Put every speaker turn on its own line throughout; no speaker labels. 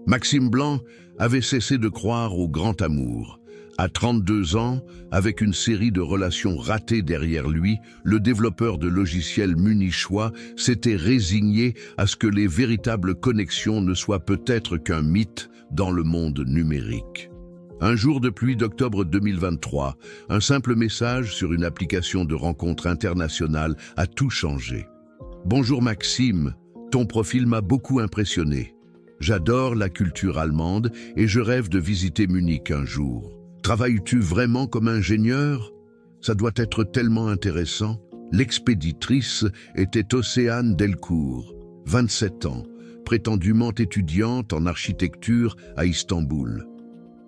Maxime Blanc avait cessé de croire au grand amour. À 32 ans, avec une série de relations ratées derrière lui, le développeur de logiciels munichois s'était résigné à ce que les véritables connexions ne soient peut-être qu'un mythe dans le monde numérique. Un jour de pluie d'octobre 2023, un simple message sur une application de rencontre internationale a tout changé. « Bonjour Maxime, ton profil m'a beaucoup impressionné. J'adore la culture allemande et je rêve de visiter Munich un jour. Travailles-tu vraiment comme ingénieur? Ça doit être tellement intéressant. » L'expéditrice était Océane Delcourt, 27 ans, prétendument étudiante en architecture à Istanbul.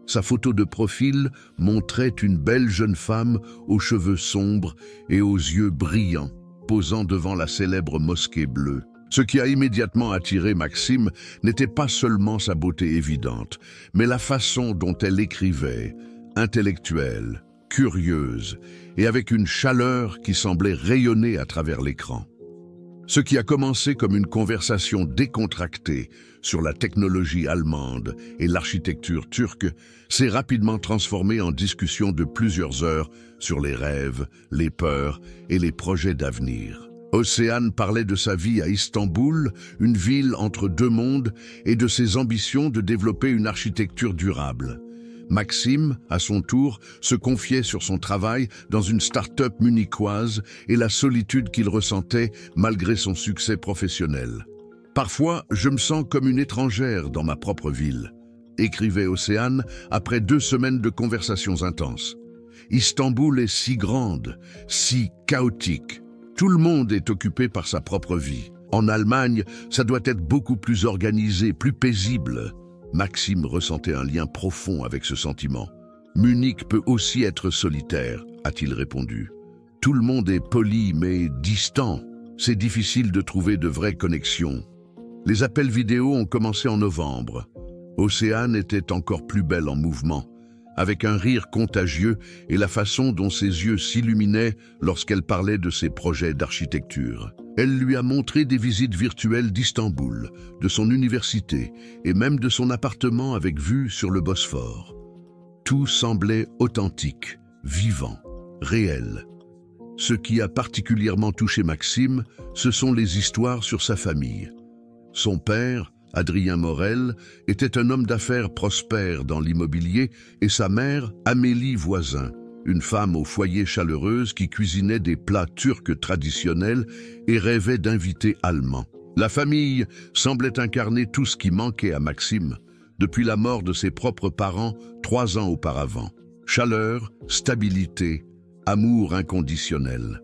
Sa photo de profil montrait une belle jeune femme aux cheveux sombres et aux yeux brillants, posant devant la célèbre mosquée bleue. Ce qui a immédiatement attiré Maxime n'était pas seulement sa beauté évidente, mais la façon dont elle écrivait, intellectuelle, curieuse, et avec une chaleur qui semblait rayonner à travers l'écran. Ce qui a commencé comme une conversation décontractée sur la technologie allemande et l'architecture turque s'est rapidement transformé en discussion de plusieurs heures sur les rêves, les peurs et les projets d'avenir. Océane parlait de sa vie à Istanbul, une ville entre deux mondes, et de ses ambitions de développer une architecture durable. Maxime, à son tour, se confiait sur son travail dans une start-up munichoise et la solitude qu'il ressentait malgré son succès professionnel. « Parfois, je me sens comme une étrangère dans ma propre ville », écrivait Océane après 2 semaines de conversations intenses. « Istanbul est si grande, si chaotique. Tout le monde est occupé par sa propre vie. En Allemagne, ça doit être beaucoup plus organisé, plus paisible. » Maxime ressentait un lien profond avec ce sentiment. « Munich peut aussi être solitaire », a-t-il répondu. « Tout le monde est poli mais distant. C'est difficile de trouver de vraies connexions. » Les appels vidéo ont commencé en novembre. Océane était encore plus belle en mouvement, avec un rire contagieux et la façon dont ses yeux s'illuminaient lorsqu'elle parlait de ses projets d'architecture. Elle lui a montré des visites virtuelles d'Istanbul, de son université et même de son appartement avec vue sur le Bosphore. Tout semblait authentique, vivant, réel. Ce qui a particulièrement touché Maxime, ce sont les histoires sur sa famille. Son père, Adrien Morel, était un homme d'affaires prospère dans l'immobilier et sa mère, Amélie Voisin, une femme au foyer chaleureuse qui cuisinait des plats turcs traditionnels et rêvait d'invités allemands. La famille semblait incarner tout ce qui manquait à Maxime depuis la mort de ses propres parents 3 ans auparavant. Chaleur, stabilité, amour inconditionnel.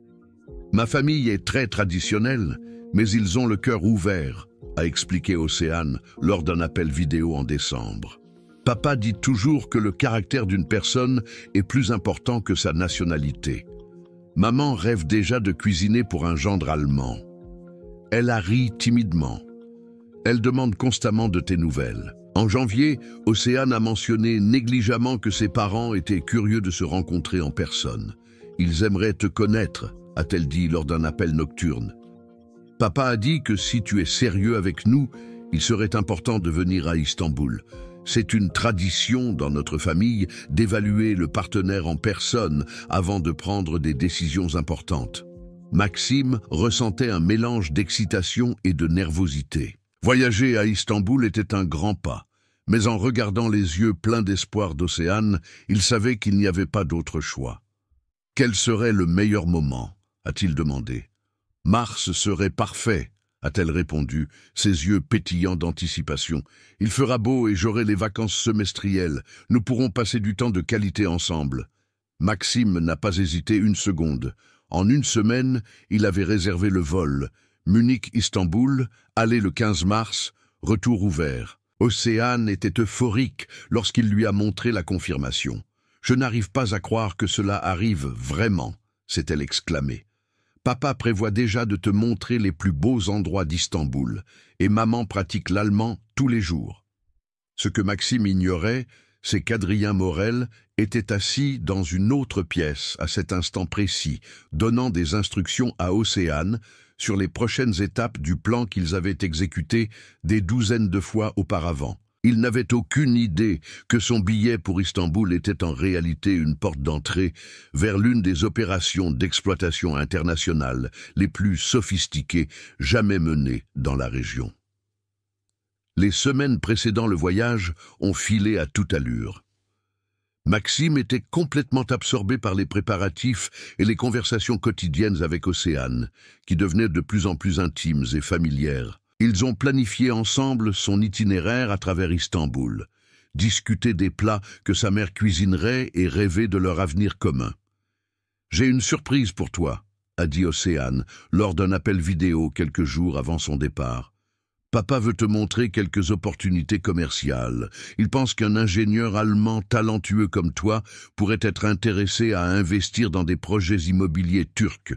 « Ma famille est très traditionnelle, mais ils ont le cœur ouvert », a expliqué Océane lors d'un appel vidéo en décembre. « Papa dit toujours que le caractère d'une personne est plus important que sa nationalité. Maman rêve déjà de cuisiner pour un gendre allemand. Elle a ri timidement. Elle demande constamment de tes nouvelles. » En janvier, Océane a mentionné négligemment que ses parents étaient curieux de se rencontrer en personne. « Ils aimeraient te connaître », a-t-elle dit lors d'un appel nocturne. « Papa a dit que si tu es sérieux avec nous, il serait important de venir à Istanbul. C'est une tradition dans notre famille d'évaluer le partenaire en personne avant de prendre des décisions importantes. » Maxime ressentait un mélange d'excitation et de nervosité. Voyager à Istanbul était un grand pas, mais en regardant les yeux pleins d'espoir d'Océane, il savait qu'il n'y avait pas d'autre choix. « Quel serait le meilleur moment ?» a-t-il demandé. « Mars serait parfait », a-t-elle répondu, ses yeux pétillants d'anticipation. « Il fera beau et j'aurai les vacances semestrielles. Nous pourrons passer du temps de qualité ensemble. » Maxime n'a pas hésité une seconde. En 1 semaine, il avait réservé le vol. Munich-Istanbul, aller le 15 mars, retour ouvert. Océane était euphorique lorsqu'il lui a montré la confirmation. « Je n'arrive pas à croire que cela arrive vraiment », s'est-elle exclamée. « Papa prévoit déjà de te montrer les plus beaux endroits d'Istanbul, et maman pratique l'allemand tous les jours. » Ce que Maxime ignorait, c'est qu'Adrien Morel était assis dans une autre pièce à cet instant précis, donnant des instructions à Océane, sur les prochaines étapes du plan qu'ils avaient exécuté des douzaines de fois auparavant. Il n'avait aucune idée que son billet pour Istanbul était en réalité une porte d'entrée vers l'une des opérations d'exploitation internationale les plus sophistiquées jamais menées dans la région. Les semaines précédant le voyage ont filé à toute allure. Maxime était complètement absorbé par les préparatifs et les conversations quotidiennes avec Océane, qui devenaient de plus en plus intimes et familières. Ils ont planifié ensemble son itinéraire à travers Istanbul, discuté des plats que sa mère cuisinerait et rêvé de leur avenir commun. « J'ai une surprise pour toi », a dit Océane lors d'un appel vidéo quelques jours avant son départ. Papa veut te montrer quelques opportunités commerciales. Il pense qu'un ingénieur allemand talentueux comme toi pourrait être intéressé à investir dans des projets immobiliers turcs.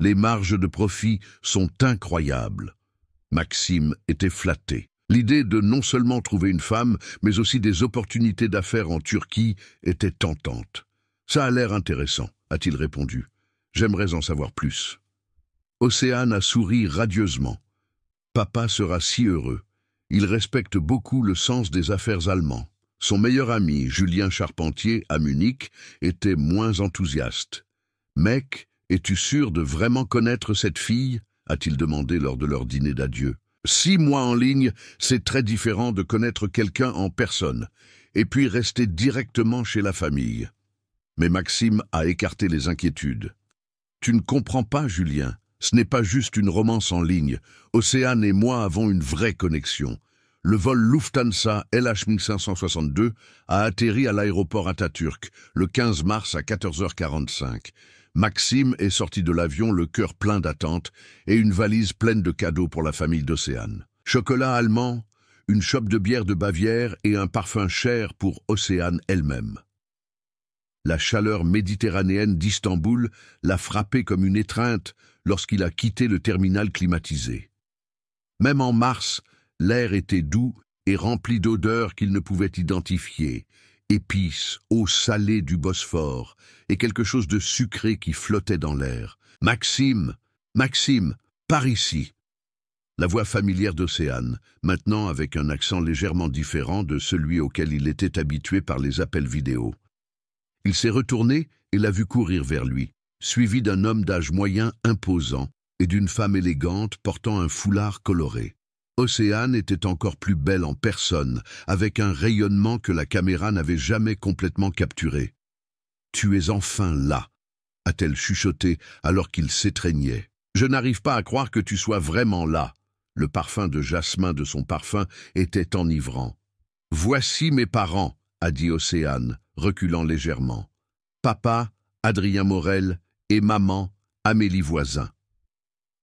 Les marges de profit sont incroyables. Maxime était flatté. L'idée de non seulement trouver une femme, mais aussi des opportunités d'affaires en Turquie était tentante. « Ça a l'air intéressant », a-t-il répondu. « J'aimerais en savoir plus. » Océane a souri radieusement. Papa sera si heureux. Il respecte beaucoup le sens des affaires allemands. Son meilleur ami, Julien Charpentier, à Munich, était moins enthousiaste. « Mec, es-tu sûr de vraiment connaître cette fille ?» a-t-il demandé lors de leur dîner d'adieu. « 6 mois en ligne, c'est très différent de connaître quelqu'un en personne, et puis rester directement chez la famille. » Mais Maxime a écarté les inquiétudes. « Tu ne comprends pas, Julien. Ce n'est pas juste une romance en ligne. Océane et moi avons une vraie connexion. Le vol Lufthansa LH1562 a atterri à l'aéroport Atatürk le 15 mars à 14h45. Maxime est sorti de l'avion le cœur plein d'attentes et une valise pleine de cadeaux pour la famille d'Océane. Chocolat allemand, une chope de bière de Bavière et un parfum cher pour Océane elle-même. La chaleur méditerranéenne d'Istanbul l'a frappé comme une étreinte lorsqu'il a quitté le terminal climatisé. Même en mars, l'air était doux et rempli d'odeurs qu'il ne pouvait identifier, épices, eau salée du Bosphore et quelque chose de sucré qui flottait dans l'air. « Maxime, Maxime, par ici !» La voix familière d'Océane, maintenant avec un accent légèrement différent de celui auquel il était habitué par les appels vidéo. Il s'est retourné et l'a vu courir vers lui, suivi d'un homme d'âge moyen imposant et d'une femme élégante portant un foulard coloré. Océane était encore plus belle en personne, avec un rayonnement que la caméra n'avait jamais complètement capturé. « Tu es enfin là », a-t-elle chuchoté alors qu'il s'étreignait. « Je n'arrive pas à croire que tu sois vraiment là. » Le parfum de jasmin de son parfum était enivrant. « Voici mes parents », a dit Océane, reculant légèrement. « Papa, Adrien Morel, et maman, Amélie Voisin. »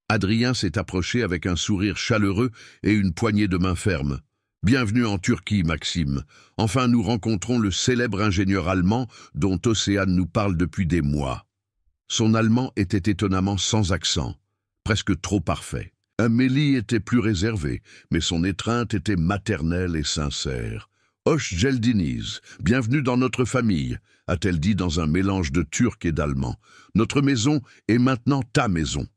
Adrien s'est approché avec un sourire chaleureux et une poignée de main ferme. « Bienvenue en Turquie, Maxime. Enfin, nous rencontrons le célèbre ingénieur allemand dont Océane nous parle depuis des mois. » Son allemand était étonnamment sans accent, presque trop parfait. Amélie était plus réservée, mais son étreinte était maternelle et sincère. « Hoş geldiniz, bienvenue dans notre famille », a-t-elle dit dans un mélange de turc et d'allemand. « Notre maison est maintenant ta maison. »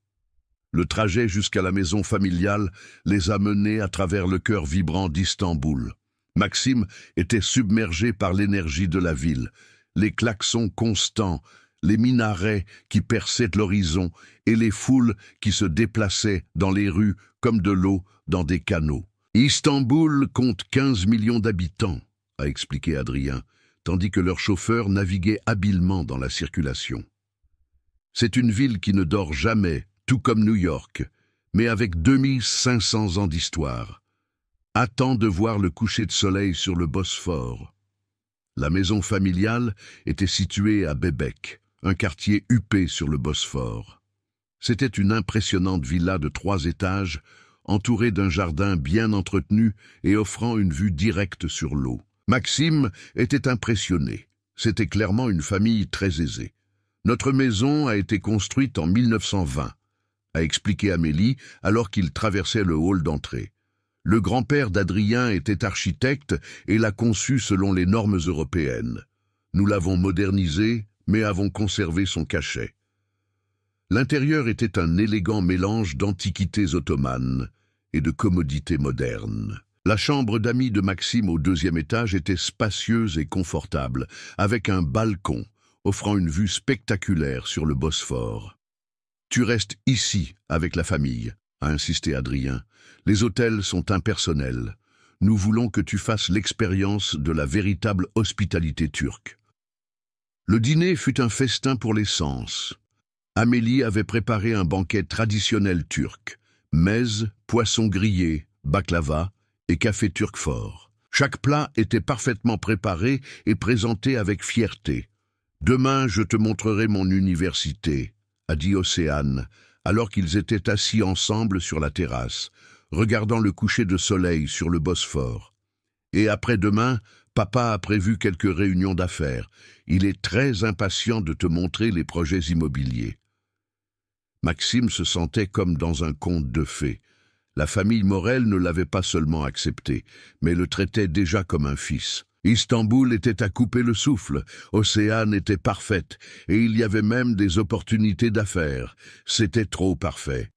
Le trajet jusqu'à la maison familiale les a menés à travers le cœur vibrant d'Istanbul. Maxime était submergé par l'énergie de la ville, les klaxons constants, les minarets qui perçaient l'horizon et les foules qui se déplaçaient dans les rues comme de l'eau dans des canaux. « Istanbul compte 15 millions d'habitants », a expliqué Adrien, tandis que leur chauffeur naviguait habilement dans la circulation. « C'est une ville qui ne dort jamais, tout comme New York, mais avec 2500 ans d'histoire. Attends de voir le coucher de soleil sur le Bosphore. » La maison familiale était située à Bebek, un quartier huppé sur le Bosphore. C'était une impressionnante villa de 3 étages, entourée d'un jardin bien entretenu et offrant une vue directe sur l'eau. Maxime était impressionné. C'était clairement une famille très aisée. « Notre maison a été construite en 1920. » a expliqué Amélie alors qu'il traversait le hall d'entrée. Le grand-père d'Adrien était architecte et l'a conçu selon les normes européennes. Nous l'avons modernisé, mais avons conservé son cachet. L'intérieur était un élégant mélange d'antiquités ottomanes et de commodités modernes. La chambre d'amis de Maxime au 2e étage était spacieuse et confortable, avec un balcon offrant une vue spectaculaire sur le Bosphore. « Tu restes ici avec la famille », a insisté Adrien. « Les hôtels sont impersonnels. Nous voulons que tu fasses l'expérience de la véritable hospitalité turque. » Le dîner fut un festin pour les sens. Amélie avait préparé un banquet traditionnel turc. Meze, poisson grillé, baklava et café turc fort. Chaque plat était parfaitement préparé et présenté avec fierté. « Demain, je te montrerai mon université », a dit Océane, alors qu'ils étaient assis ensemble sur la terrasse, regardant le coucher de soleil sur le Bosphore. Et après-demain, papa a prévu quelques réunions d'affaires. Il est très impatient de te montrer les projets immobiliers. Maxime se sentait comme dans un conte de fées. La famille Morel ne l'avait pas seulement accepté, mais le traitait déjà comme un fils. Istanbul était à couper le souffle, Océane était parfaite, et il y avait même des opportunités d'affaires. C'était trop parfait.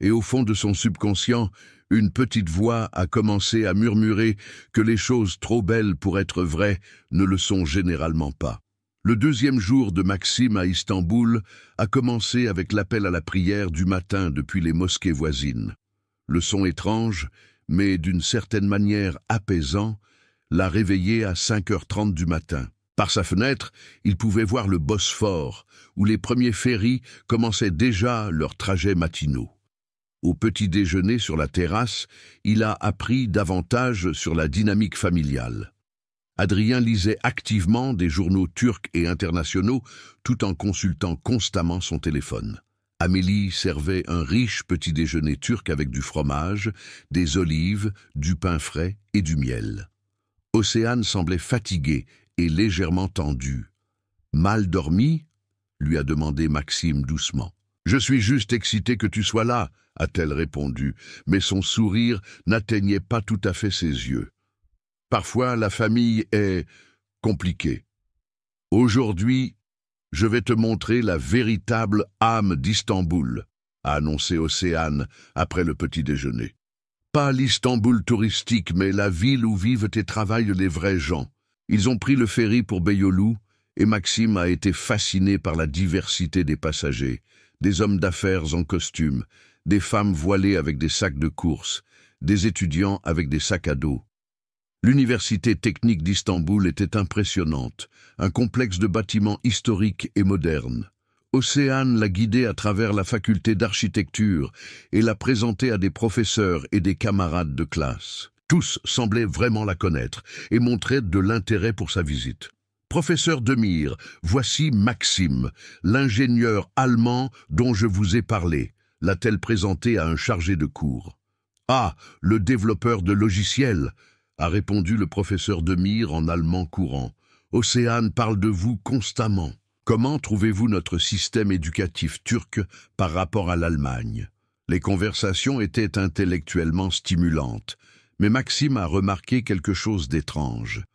Et au fond de son subconscient, une petite voix a commencé à murmurer que les choses trop belles pour être vraies ne le sont généralement pas. Le 2e jour de Maxime à Istanbul a commencé avec l'appel à la prière du matin depuis les mosquées voisines. Le son étrange, mais d'une certaine manière apaisant, l'a réveillé à 5h30 du matin. Par sa fenêtre, il pouvait voir le Bosphore, où les premiers ferrys commençaient déjà leurs trajets matinaux. Au petit déjeuner sur la terrasse, il a appris davantage sur la dynamique familiale. Adrien lisait activement des journaux turcs et internationaux tout en consultant constamment son téléphone. Amélie servait un riche petit déjeuner turc avec du fromage, des olives, du pain frais et du miel. Océane semblait fatiguée et légèrement tendue. « Mal dormi ?» lui a demandé Maxime doucement. « Je suis juste excité que tu sois là », a-t-elle répondu, mais son sourire n'atteignait pas tout à fait ses yeux. Parfois, la famille est compliquée. Aujourd'hui, je vais te montrer la véritable âme d'Istanbul, a annoncé Océane après le petit déjeuner. Pas l'Istanbul touristique, mais la ville où vivent et travaillent les vrais gens. Ils ont pris le ferry pour Beyoğlu et Maxime a été fasciné par la diversité des passagers, des hommes d'affaires en costume, des femmes voilées avec des sacs de course, des étudiants avec des sacs à dos. L'université technique d'Istanbul était impressionnante, un complexe de bâtiments historiques et modernes. Océane l'a guidé à travers la faculté d'architecture et l'a présenté à des professeurs et des camarades de classe. Tous semblaient vraiment la connaître et montraient de l'intérêt pour sa visite. « Professeur Demir, voici Maxime, l'ingénieur allemand dont je vous ai parlé », l'a-t-elle présenté à un chargé de cours. « Ah, le développeur de logiciels », a répondu le professeur Demir en allemand courant. « Océane parle de vous constamment. Comment trouvez-vous notre système éducatif turc par rapport à l'Allemagne ?» Les conversations étaient intellectuellement stimulantes, mais Maxime a remarqué quelque chose d'étrange.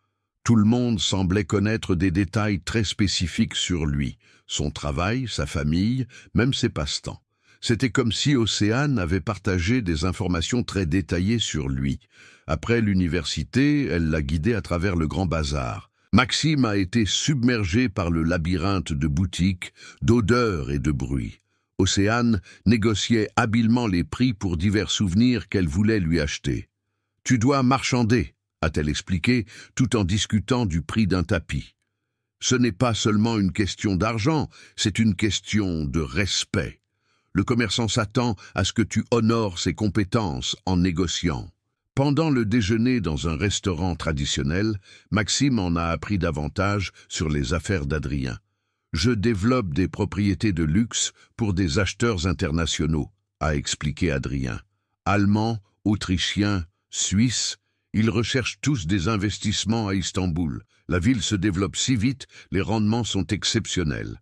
Tout le monde semblait connaître des détails très spécifiques sur lui, son travail, sa famille, même ses passe-temps. C'était comme si Océane avait partagé des informations très détaillées sur lui. Après l'université, elle l'a guidé à travers le grand bazar. Maxime a été submergé par le labyrinthe de boutiques, d'odeurs et de bruits. Océane négociait habilement les prix pour divers souvenirs qu'elle voulait lui acheter. « Tu dois marchander », a-t-elle expliqué, tout en discutant du prix d'un tapis. « Ce n'est pas seulement une question d'argent, c'est une question de respect. Le commerçant s'attend à ce que tu honores ses compétences en négociant. » Pendant le déjeuner dans un restaurant traditionnel, Maxime en a appris davantage sur les affaires d'Adrien. « Je développe des propriétés de luxe pour des acheteurs internationaux », a expliqué Adrien. « Allemands, Autrichiens, Suisses, ils recherchent tous des investissements à Istanbul. La ville se développe si vite, les rendements sont exceptionnels. »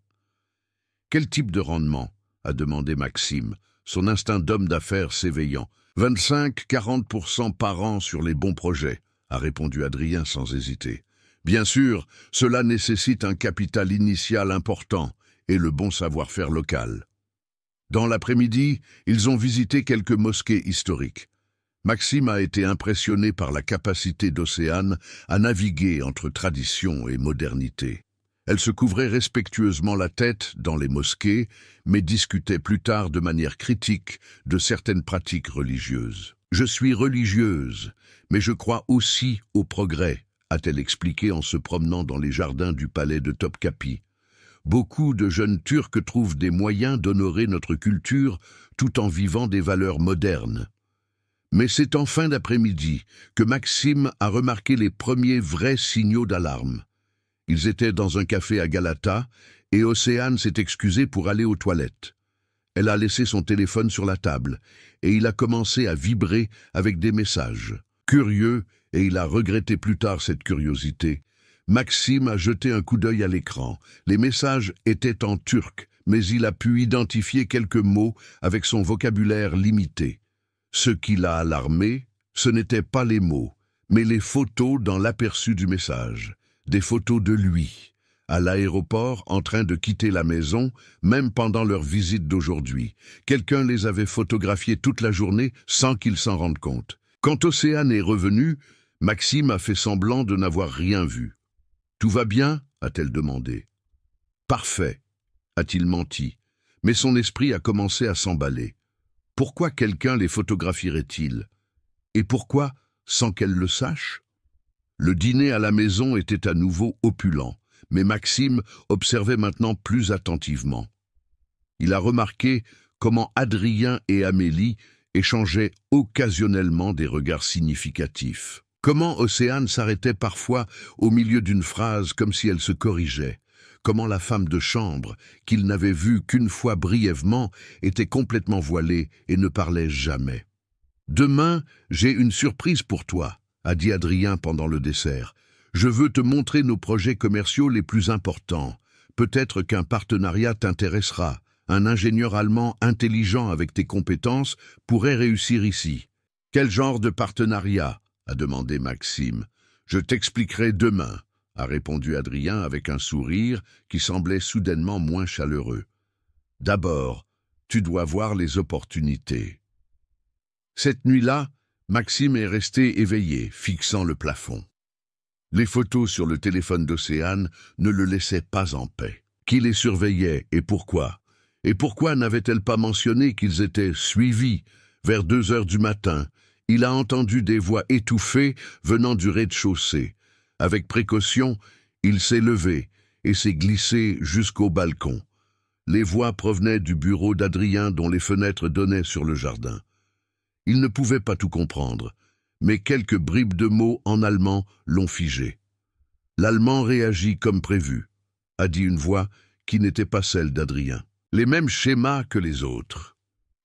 « Quel type de rendement ?» a demandé Maxime, son instinct d'homme d'affaires s'éveillant. « 25-40% par an sur les bons projets, » a répondu Adrien sans hésiter. « Bien sûr, cela nécessite un capital initial important et le bon savoir-faire local. » Dans l'après-midi, ils ont visité quelques mosquées historiques. Maxime a été impressionné par la capacité d'Océane à naviguer entre tradition et modernité. Elle se couvrait respectueusement la tête dans les mosquées, mais discutait plus tard de manière critique de certaines pratiques religieuses. « Je suis religieuse, mais je crois aussi au progrès », a-t-elle expliqué en se promenant dans les jardins du palais de Topkapi. Beaucoup de jeunes Turcs trouvent des moyens d'honorer notre culture tout en vivant des valeurs modernes. Mais c'est en fin d'après-midi que Maxime a remarqué les premiers vrais signaux d'alarme. Ils étaient dans un café à Galata et Océane s'est excusée pour aller aux toilettes. Elle a laissé son téléphone sur la table et il a commencé à vibrer avec des messages. Curieux, et il a regretté plus tard cette curiosité, Maxime a jeté un coup d'œil à l'écran. Les messages étaient en turc, mais il a pu identifier quelques mots avec son vocabulaire limité. Ce qui l'a alarmé, ce n'étaient pas les mots, mais les photos dans l'aperçu du message. Des photos de lui, à l'aéroport, en train de quitter la maison, même pendant leur visite d'aujourd'hui. Quelqu'un les avait photographiés toute la journée sans qu'ils s'en rendent compte. Quand Océane est revenue, Maxime a fait semblant de n'avoir rien vu. « Tout va bien ?» a-t-elle demandé. « Parfait », a-t-il menti, mais son esprit a commencé à s'emballer. Pourquoi quelqu'un les photographierait-il? Et pourquoi, sans qu'elle le sache? Le dîner à la maison était à nouveau opulent, mais Maxime observait maintenant plus attentivement. Il a remarqué comment Adrien et Amélie échangeaient occasionnellement des regards significatifs. Comment Océane s'arrêtait parfois au milieu d'une phrase comme si elle se corrigeait. Comment la femme de chambre, qu'il n'avait vue qu'une fois brièvement, était complètement voilée et ne parlait jamais. « Demain, j'ai une surprise pour toi », a dit Adrien pendant le dessert. « Je veux te montrer nos projets commerciaux les plus importants. Peut-être qu'un partenariat t'intéressera. Un ingénieur allemand intelligent avec tes compétences pourrait réussir ici. »« Quel genre de partenariat ?» a demandé Maxime. « Je t'expliquerai demain », a répondu Adrien avec un sourire qui semblait soudainement moins chaleureux. « D'abord, tu dois voir les opportunités. » Cette nuit-là, Maxime est resté éveillé, fixant le plafond. Les photos sur le téléphone d'Océane ne le laissaient pas en paix. Qui les surveillait et pourquoi? Et pourquoi n'avait-elle pas mentionné qu'ils étaient suivis? Vers 2 heures du matin, il a entendu des voix étouffées venant du rez-de-chaussée. Avec précaution, il s'est levé et s'est glissé jusqu'au balcon. Les voix provenaient du bureau d'Adrien dont les fenêtres donnaient sur le jardin. Il ne pouvait pas tout comprendre, mais quelques bribes de mots en allemand l'ont figé. « L'allemand réagit comme prévu », a dit une voix qui n'était pas celle d'Adrien. « Les mêmes schémas que les autres.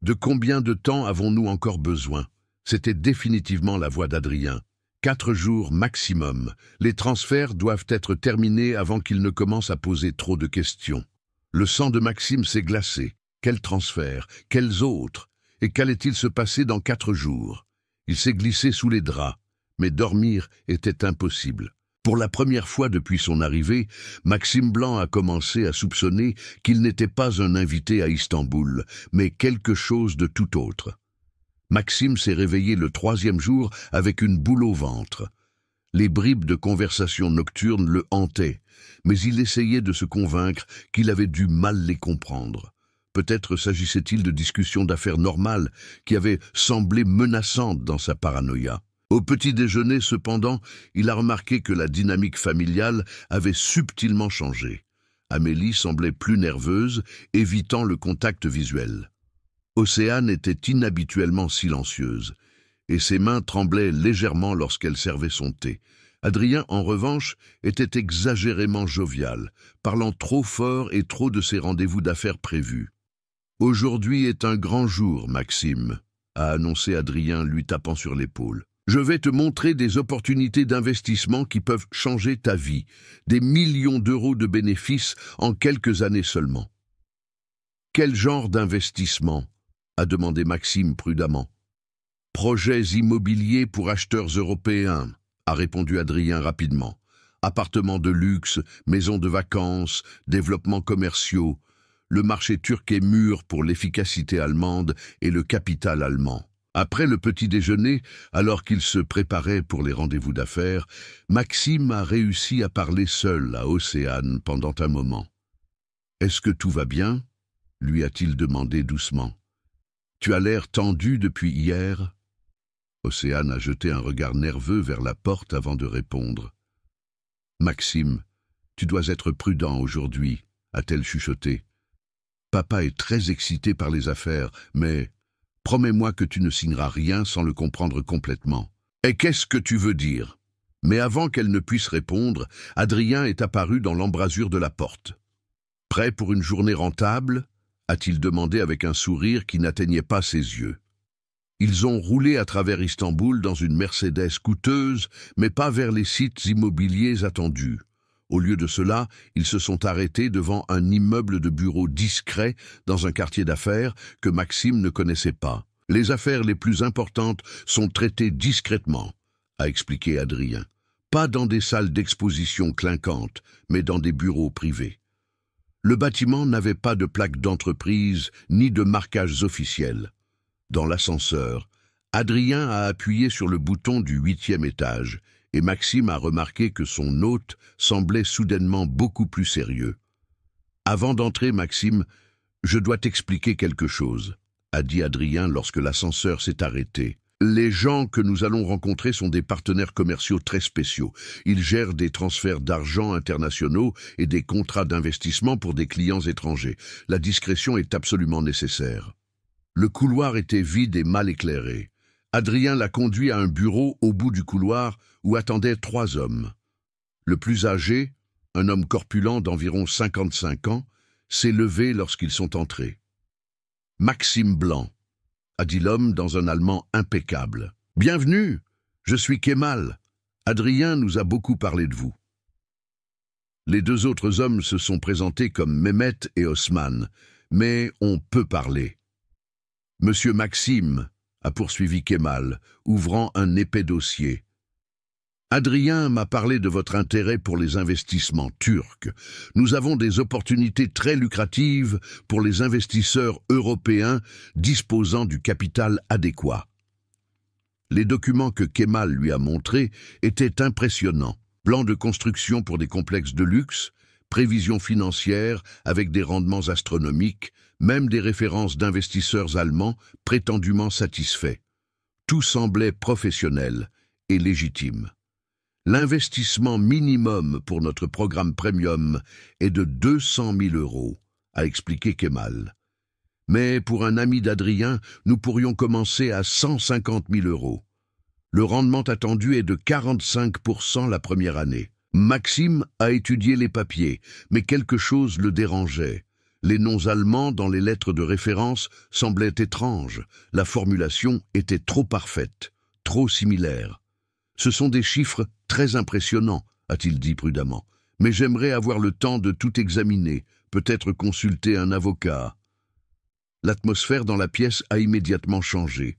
De combien de temps avons-nous encore besoin ?» C'était définitivement la voix d'Adrien. 4 jours maximum. Les transferts doivent être terminés avant qu'il ne commence à poser trop de questions. Le sang de Maxime s'est glacé. Quels transferts? Quels autres? Et qu'allait-il se passer dans 4 jours? Il s'est glissé sous les draps, mais dormir était impossible. Pour la première fois depuis son arrivée, Maxime Blanc a commencé à soupçonner qu'il n'était pas un invité à Istanbul, mais quelque chose de tout autre. Maxime s'est réveillé le 3e jour avec une boule au ventre. Les bribes de conversation nocturne le hantaient, mais il essayait de se convaincre qu'il avait du mal les comprendre. Peut-être s'agissait-il de discussions d'affaires normales qui avaient semblé menaçantes dans sa paranoïa. Au petit déjeuner, cependant, il a remarqué que la dynamique familiale avait subtilement changé. Amélie semblait plus nerveuse, évitant le contact visuel. Océane était inhabituellement silencieuse, et ses mains tremblaient légèrement lorsqu'elle servait son thé. Adrien, en revanche, était exagérément jovial, parlant trop fort et trop de ses rendez-vous d'affaires prévus. « Aujourd'hui est un grand jour, Maxime », a annoncé Adrien, lui tapant sur l'épaule. « Je vais te montrer des opportunités d'investissement qui peuvent changer ta vie, des millions d'euros de bénéfices en quelques années seulement. » « Quel genre d'investissement ?» a demandé Maxime prudemment. « Projets immobiliers pour acheteurs européens », a répondu Adrien rapidement. « Appartements de luxe, maisons de vacances, développements commerciaux. le marché turc est mûr pour l'efficacité allemande et le capital allemand. Après le petit déjeuner, alors qu'il se préparait pour les rendez-vous d'affaires, Maxime a réussi à parler seul à Océane pendant un moment. « Est-ce que tout va bien ?» lui a-t-il demandé doucement. « Tu as l'air tendu depuis hier ?» Océane a jeté un regard nerveux vers la porte avant de répondre. « Maxime, tu dois être prudent aujourd'hui, » a-t-elle chuchoté. « Papa est très excité par les affaires, mais promets-moi que tu ne signeras rien sans le comprendre complètement. »« Et qu'est-ce que tu veux dire ?» Mais avant qu'elle ne puisse répondre, Adrien est apparu dans l'embrasure de la porte. « Prêt pour une journée rentable ?» a-t-il demandé avec un sourire qui n'atteignait pas ses yeux. Ils ont roulé à travers Istanbul dans une Mercedes coûteuse, mais pas vers les sites immobiliers attendus. Au lieu de cela, ils se sont arrêtés devant un immeuble de bureaux discret dans un quartier d'affaires que Maxime ne connaissait pas. « Les affaires les plus importantes sont traitées discrètement », a expliqué Adrien. « Pas dans des salles d'exposition clinquantes, mais dans des bureaux privés. » Le bâtiment n'avait pas de plaque d'entreprise ni de marquages officiels. Dans l'ascenseur, Adrien a appuyé sur le bouton du 8e étage et Maxime a remarqué que son hôte semblait soudainement beaucoup plus sérieux. « Avant d'entrer, Maxime, je dois t'expliquer quelque chose », a dit Adrien lorsque l'ascenseur s'est arrêté. « Les gens que nous allons rencontrer sont des partenaires commerciaux très spéciaux. Ils gèrent des transferts d'argent internationaux et des contrats d'investissement pour des clients étrangers. La discrétion est absolument nécessaire. » Le couloir était vide et mal éclairé. Adrien l'a conduit à un bureau au bout du couloir où attendaient 3 hommes. Le plus âgé, un homme corpulent d'environ 55 ans, s'est levé lorsqu'ils sont entrés. « Maxime Blanc », a dit l'homme dans un allemand impeccable. « Bienvenue, je suis Kemal. Adrien nous a beaucoup parlé de vous. » Les 2 autres hommes se sont présentés comme Mehmet et Osman, mais on peut parler. « Monsieur Maxime », a poursuivi Kemal, ouvrant un épais dossier. « Adrien m'a parlé de votre intérêt pour les investissements turcs. Nous avons des opportunités très lucratives pour les investisseurs européens disposant du capital adéquat. » Les documents que Kemal lui a montrés étaient impressionnants. Plans de construction pour des complexes de luxe, prévisions financières avec des rendements astronomiques, même des références d'investisseurs allemands prétendument satisfaits. Tout semblait professionnel et légitime. L'investissement minimum pour notre programme premium est de 200 000 €, a expliqué Kemal. Mais pour un ami d'Adrien, nous pourrions commencer à 150 000 €. Le rendement attendu est de 45% la première année. Maxime a étudié les papiers, mais quelque chose le dérangeait. Les noms allemands dans les lettres de référence semblaient étranges. La formulation était trop parfaite, trop similaire. « Ce sont des chiffres très impressionnants, » a-t-il dit prudemment. « Mais j'aimerais avoir le temps de tout examiner, peut-être consulter un avocat. » L'atmosphère dans la pièce a immédiatement changé.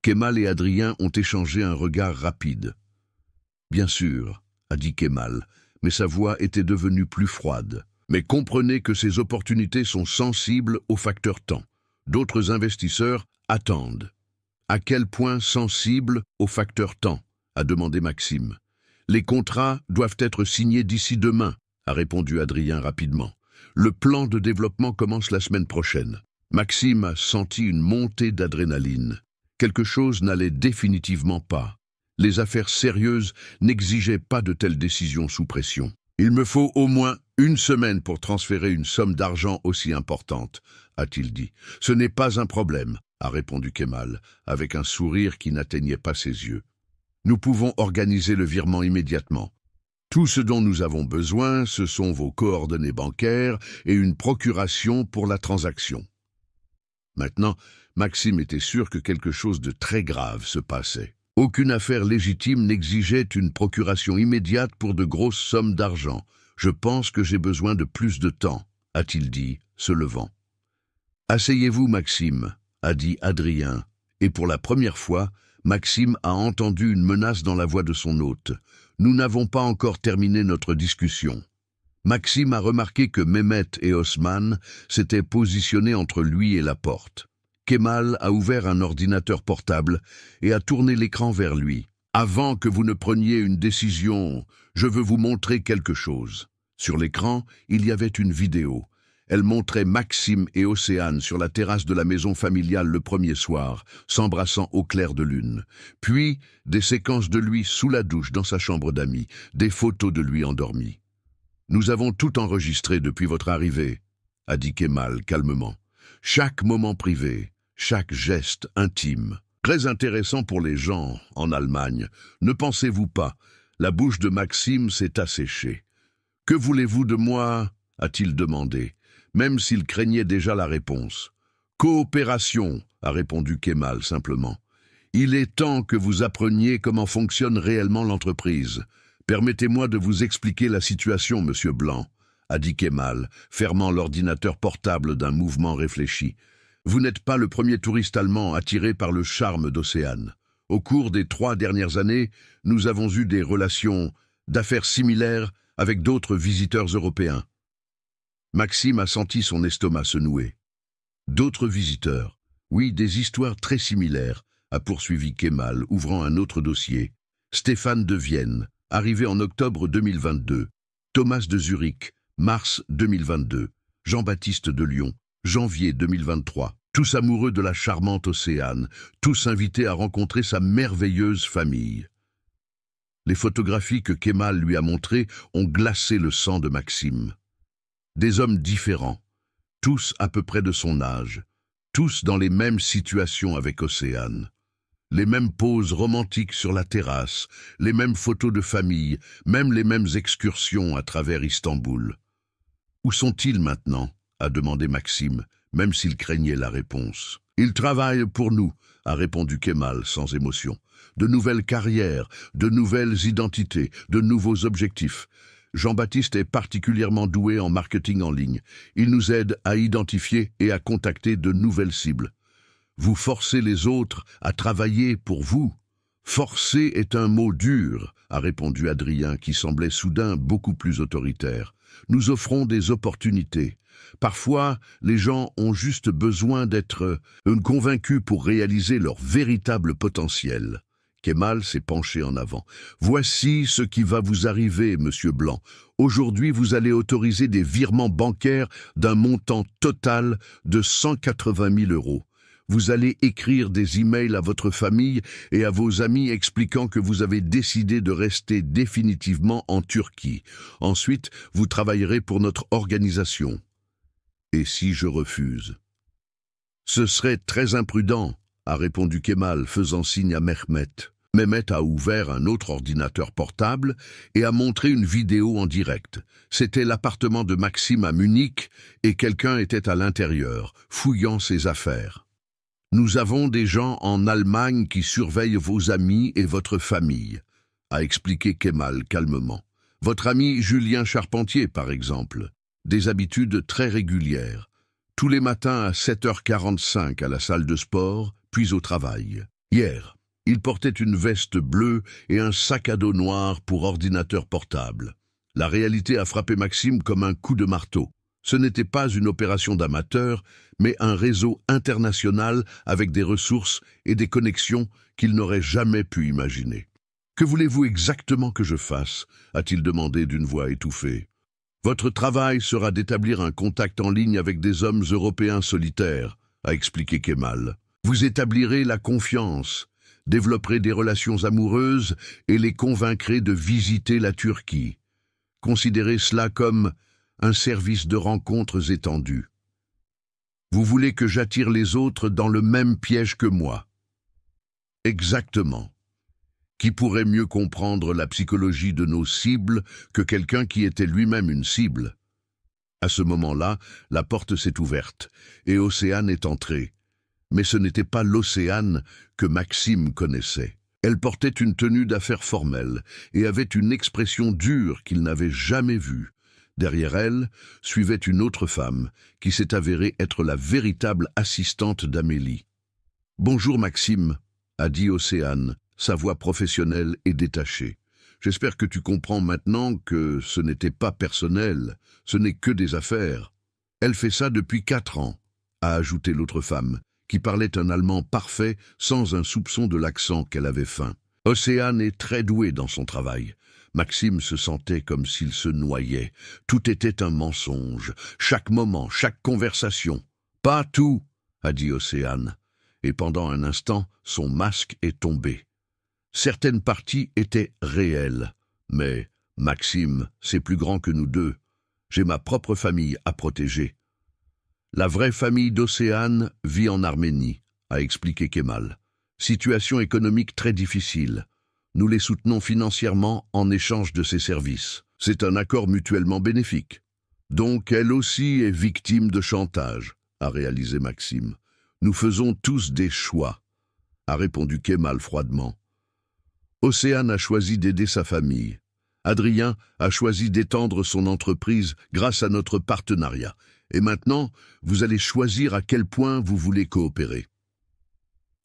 Kemal et Adrien ont échangé un regard rapide. « Bien sûr, » a dit Kemal, mais sa voix était devenue plus froide. « Mais comprenez que ces opportunités sont sensibles au facteur temps. D'autres investisseurs attendent. » « À quel point sensible au facteur temps ?» a demandé Maxime. « Les contrats doivent être signés d'ici demain, » a répondu Adrien rapidement. « Le plan de développement commence la semaine prochaine. » Maxime a senti une montée d'adrénaline. Quelque chose n'allait définitivement pas. Les affaires sérieuses n'exigeaient pas de telles décisions sous pression. « Il me faut au moins 1 semaine pour transférer une somme d'argent aussi importante, » a-t-il dit. « Ce n'est pas un problème, » a répondu Kemal, avec un sourire qui n'atteignait pas ses yeux. « Nous pouvons organiser le virement immédiatement. Tout ce dont nous avons besoin, ce sont vos coordonnées bancaires et une procuration pour la transaction. » Maintenant, Maxime était sûr que quelque chose de très grave se passait. Aucune affaire légitime n'exigeait une procuration immédiate pour de grosses sommes d'argent. « Je pense que j'ai besoin de plus de temps, » a-t-il dit, se levant. « Asseyez-vous, Maxime, » a dit Adrien, et pour la première fois, Maxime a entendu une menace dans la voix de son hôte. « Nous n'avons pas encore terminé notre discussion. » Maxime a remarqué que Mehmet et Osman s'étaient positionnés entre lui et la porte. Kemal a ouvert un ordinateur portable et a tourné l'écran vers lui. « Avant que vous ne preniez une décision, je veux vous montrer quelque chose. » Sur l'écran, il y avait une vidéo. Elle montrait Maxime et Océane sur la terrasse de la maison familiale le premier soir, s'embrassant au clair de lune. Puis, des séquences de lui sous la douche dans sa chambre d'amis, des photos de lui endormi. « Nous avons tout enregistré depuis votre arrivée, » a dit Kemal calmement. « Chaque moment privé, chaque geste intime. Très intéressant pour les gens en Allemagne. Ne pensez-vous pas? La bouche de Maxime s'est asséchée. « Que voulez-vous de moi ?» a-t-il demandé, même s'il craignait déjà la réponse. « Coopération », a répondu Kemal simplement. « Il est temps que vous appreniez comment fonctionne réellement l'entreprise. Permettez-moi de vous expliquer la situation, monsieur Blanc, a dit Kemal, fermant l'ordinateur portable d'un mouvement réfléchi. Vous n'êtes pas le premier touriste allemand attiré par le charme d'Océane. Au cours des 3 dernières années, nous avons eu des relations d'affaires similaires avec d'autres visiteurs européens. » Maxime a senti son estomac se nouer. « D'autres visiteurs? Oui, des histoires très similaires, a poursuivi Kemal, ouvrant un autre dossier. Stéphane de Vienne, arrivé en octobre 2022. Thomas de Zurich, mars 2022. Jean-Baptiste de Lyon, janvier 2023. Tous amoureux de la charmante Océane, tous invités à rencontrer sa merveilleuse famille. » Les photographies que Kemal lui a montrées ont glacé le sang de Maxime. Des hommes différents, tous à peu près de son âge, tous dans les mêmes situations avec Océane. Les mêmes poses romantiques sur la terrasse, les mêmes photos de famille, même les mêmes excursions à travers Istanbul. « Où sont-ils maintenant ?» a demandé Maxime, même s'il craignait la réponse. « Ils travaillent pour nous », a répondu Kemal sans émotion. « De nouvelles carrières, de nouvelles identités, de nouveaux objectifs. Jean-Baptiste est particulièrement doué en marketing en ligne. Il nous aide à identifier et à contacter de nouvelles cibles. Vous forcez les autres à travailler pour vous. Forcer est un mot dur, a répondu Adrien, qui semblait soudain beaucoup plus autoritaire. Nous offrons des opportunités. Parfois, les gens ont juste besoin d'être convaincus pour réaliser leur véritable potentiel. Kemal s'est penché en avant. « Voici ce qui va vous arriver, monsieur Blanc. Aujourd'hui, vous allez autoriser des virements bancaires d'un montant total de 180 000 €. Vous allez écrire des emails à votre famille et à vos amis expliquant que vous avez décidé de rester définitivement en Turquie. Ensuite, vous travaillerez pour notre organisation. Et si je refuse ? » « Ce serait très imprudent, » a répondu Kemal, faisant signe à Mehmet. Mehmet a ouvert un autre ordinateur portable et a montré une vidéo en direct. C'était l'appartement de Maxime à Munich et quelqu'un était à l'intérieur, fouillant ses affaires. « Nous avons des gens en Allemagne qui surveillent vos amis et votre famille, » a expliqué Kemal calmement. « Votre ami Julien Charpentier, par exemple. Des habitudes très régulières. Tous les matins à 7h45 à la salle de sport, puis au travail. Hier, il portait une veste bleue et un sac à dos noir pour ordinateur portable. La réalité a frappé Maxime comme un coup de marteau. Ce n'était pas une opération d'amateur, mais un réseau international avec des ressources et des connexions qu'il n'aurait jamais pu imaginer. « Que voulez-vous exactement que je fasse ?» a-t-il demandé d'une voix étouffée. « Votre travail sera d'établir un contact en ligne avec des hommes européens solitaires, » a expliqué Kemal. « Vous établirez la confiance, développerez des relations amoureuses et les convaincrez de visiter la Turquie. Considérez cela comme un service de rencontres étendu. Vous voulez que j'attire les autres dans le même piège que moi. » « Exactement. Qui pourrait mieux comprendre la psychologie de nos cibles que quelqu'un qui était lui-même une cible ? À ce moment-là, la porte s'est ouverte et Océane est entrée. Mais ce n'était pas l'Océane que Maxime connaissait. Elle portait une tenue d'affaires formelle et avait une expression dure qu'il n'avait jamais vue. Derrière elle, suivait une autre femme qui s'est avérée être la véritable assistante d'Amélie. « Bonjour Maxime », a dit Océane, sa voix professionnelle et détachée. « J'espère que tu comprends maintenant que ce n'était pas personnel, ce n'est que des affaires. Elle fait ça depuis 4 ans, a ajouté l'autre femme, qui parlait un allemand parfait sans un soupçon de l'accent qu'elle avait feint. Océane est très douée dans son travail. Maxime se sentait comme s'il se noyait. Tout était un mensonge, chaque moment, chaque conversation. « Pas tout !» a dit Océane, et pendant un instant, son masque est tombé. Certaines parties étaient réelles, mais Maxime, c'est plus grand que nous deux. J'ai ma propre famille à protéger. La vraie famille d'Océane vit en Arménie, a expliqué Kemal. Situation économique très difficile. Nous les soutenons financièrement en échange de ses services. C'est un accord mutuellement bénéfique. Donc elle aussi est victime de chantage, a réalisé Maxime. Nous faisons tous des choix, a répondu Kemal froidement. Océane a choisi d'aider sa famille. Adrien a choisi d'étendre son entreprise grâce à notre partenariat. Et maintenant, vous allez choisir à quel point vous voulez coopérer.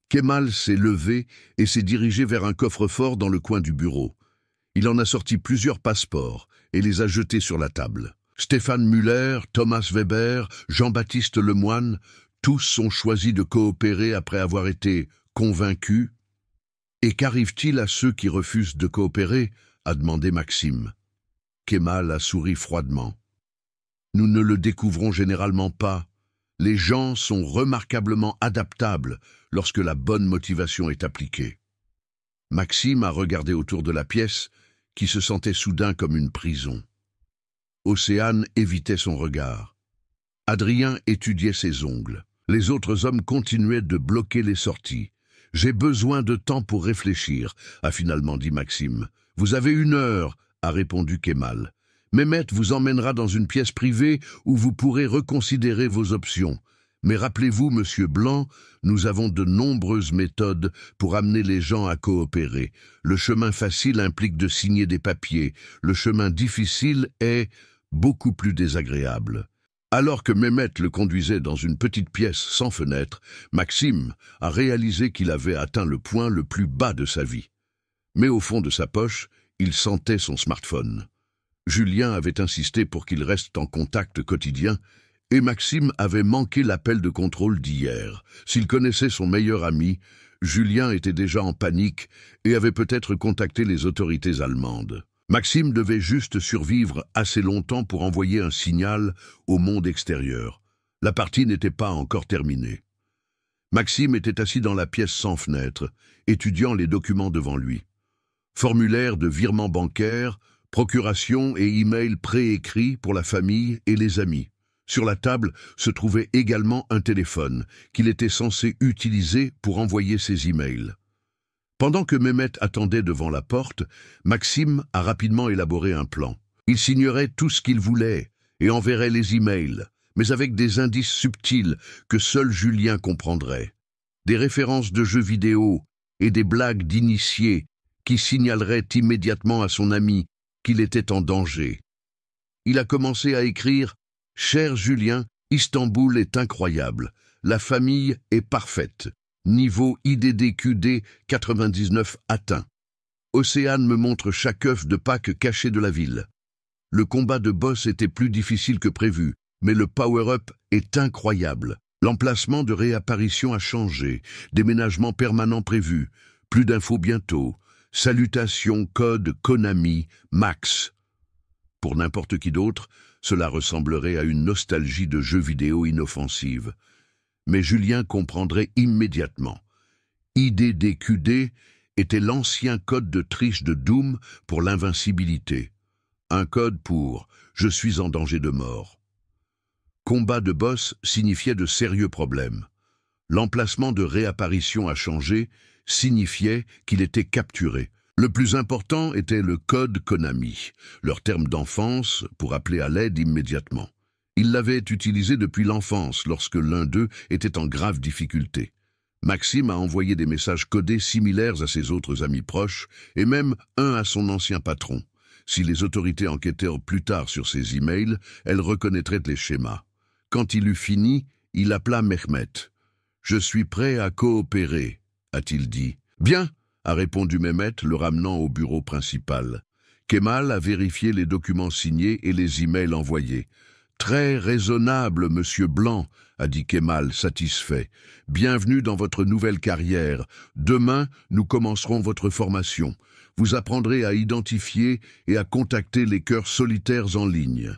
Kemal s'est levé et s'est dirigé vers un coffre-fort dans le coin du bureau. Il en a sorti plusieurs passeports et les a jetés sur la table. Stéphane Muller, Thomas Weber, Jean-Baptiste Lemoine, tous ont choisi de coopérer après avoir été convaincus. Et qu'arrive-t-il à ceux qui refusent de coopérer ? A demandé Maxime. Kemal a souri froidement. Nous ne le découvrons généralement pas. Les gens sont remarquablement adaptables lorsque la bonne motivation est appliquée. Maxime a regardé autour de la pièce, qui se sentait soudain comme une prison. Océane évitait son regard. Adrien étudiait ses ongles. Les autres hommes continuaient de bloquer les sorties. « J'ai besoin de temps pour réfléchir », a finalement dit Maxime. « Vous avez 1 heure », a répondu Kemal. « Mehmet vous emmènera dans une pièce privée où vous pourrez reconsidérer vos options. Mais rappelez-vous, Monsieur Blanc, nous avons de nombreuses méthodes pour amener les gens à coopérer. Le chemin facile implique de signer des papiers. Le chemin difficile est beaucoup plus désagréable. » Alors que Mehmet le conduisait dans une petite pièce sans fenêtre, Maxime a réalisé qu'il avait atteint le point le plus bas de sa vie. Mais au fond de sa poche, il sentait son smartphone. Julien avait insisté pour qu'il reste en contact quotidien, et Maxime avait manqué l'appel de contrôle d'hier. S'il connaissait son meilleur ami, Julien était déjà en panique et avait peut-être contacté les autorités allemandes. Maxime devait juste survivre assez longtemps pour envoyer un signal au monde extérieur. La partie n'était pas encore terminée. Maxime était assis dans la pièce sans fenêtre, étudiant les documents devant lui. Formulaire de virement bancaire, procuration et email préécrits pour la famille et les amis. Sur la table se trouvait également un téléphone qu'il était censé utiliser pour envoyer ses emails. Pendant que Mehmet attendait devant la porte, Maxime a rapidement élaboré un plan. Il signerait tout ce qu'il voulait et enverrait les emails, mais avec des indices subtils que seul Julien comprendrait. Des références de jeux vidéo et des blagues d'initiés qui signaleraient immédiatement à son ami qu'il était en danger. Il a commencé à écrire « Cher Julien, Istanbul est incroyable. La famille est parfaite. Niveau IDDQD 99 atteint. Océane me montre chaque œuf de Pâques caché de la ville. Le combat de boss était plus difficile que prévu, mais le power-up est incroyable. L'emplacement de réapparition a changé, déménagement permanent prévu. Plus d'infos bientôt. Salutations, code Konami, Max. Pour n'importe qui d'autre, cela ressemblerait à une nostalgie de jeux vidéo inoffensive. Mais Julien comprendrait immédiatement. IDDQD était l'ancien code de triche de Doom pour l'invincibilité. Un code pour « Je suis en danger de mort ». Combat de boss signifiait de sérieux problèmes. L'emplacement de réapparition a changé, signifiait qu'il était capturé. Le plus important était le code Konami, leur terme d'enfance pour appeler à l'aide immédiatement. Il l'avait utilisé depuis l'enfance lorsque l'un d'eux était en grave difficulté. Maxime a envoyé des messages codés similaires à ses autres amis proches et même un à son ancien patron. Si les autorités enquêtèrent plus tard sur ses emails, elles reconnaîtraient les schémas. Quand il eut fini, il appela Mehmet. « Je suis prêt à coopérer », a-t-il dit. « Bien », a répondu Mehmet, le ramenant au bureau principal. Kemal a vérifié les documents signés et les emails envoyés. « Très raisonnable, monsieur Blanc », a dit Kemal, satisfait. « Bienvenue dans votre nouvelle carrière. Demain, nous commencerons votre formation. Vous apprendrez à identifier et à contacter les cœurs solitaires en ligne. »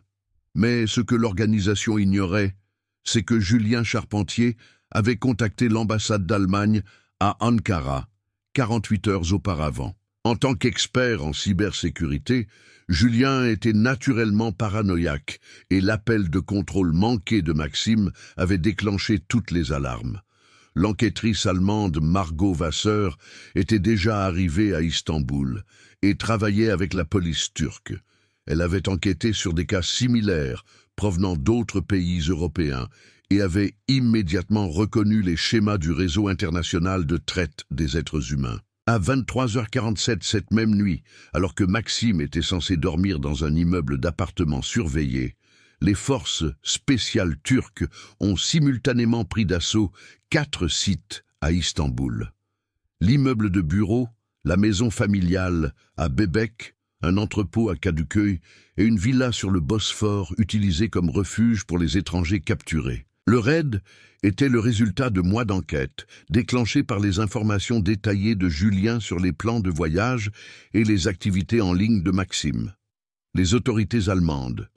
Mais ce que l'organisation ignorait, c'est que Julien Charpentier avait contacté l'ambassade d'Allemagne à Ankara, 48 heures auparavant. En tant qu'expert en cybersécurité, Julien était naturellement paranoïaque et l'appel de contrôle manqué de Maxime avait déclenché toutes les alarmes. L'enquêtrice allemande Margot Vasseur était déjà arrivée à Istanbul et travaillait avec la police turque. Elle avait enquêté sur des cas similaires provenant d'autres pays européens et avait immédiatement reconnu les schémas du réseau international de traite des êtres humains. À 23h47 cette même nuit, alors que Maxime était censé dormir dans un immeuble d'appartements surveillé, les forces spéciales turques ont simultanément pris d'assaut 4 sites à Istanbul. L'immeuble de bureau, la maison familiale à Bebek, un entrepôt à Kadıköy et une villa sur le Bosphore utilisée comme refuge pour les étrangers capturés. Le raid était le résultat de mois d'enquête, déclenchés par les informations détaillées de Julien sur les plans de voyage et les activités en ligne de Maxime. Les autorités allemandes,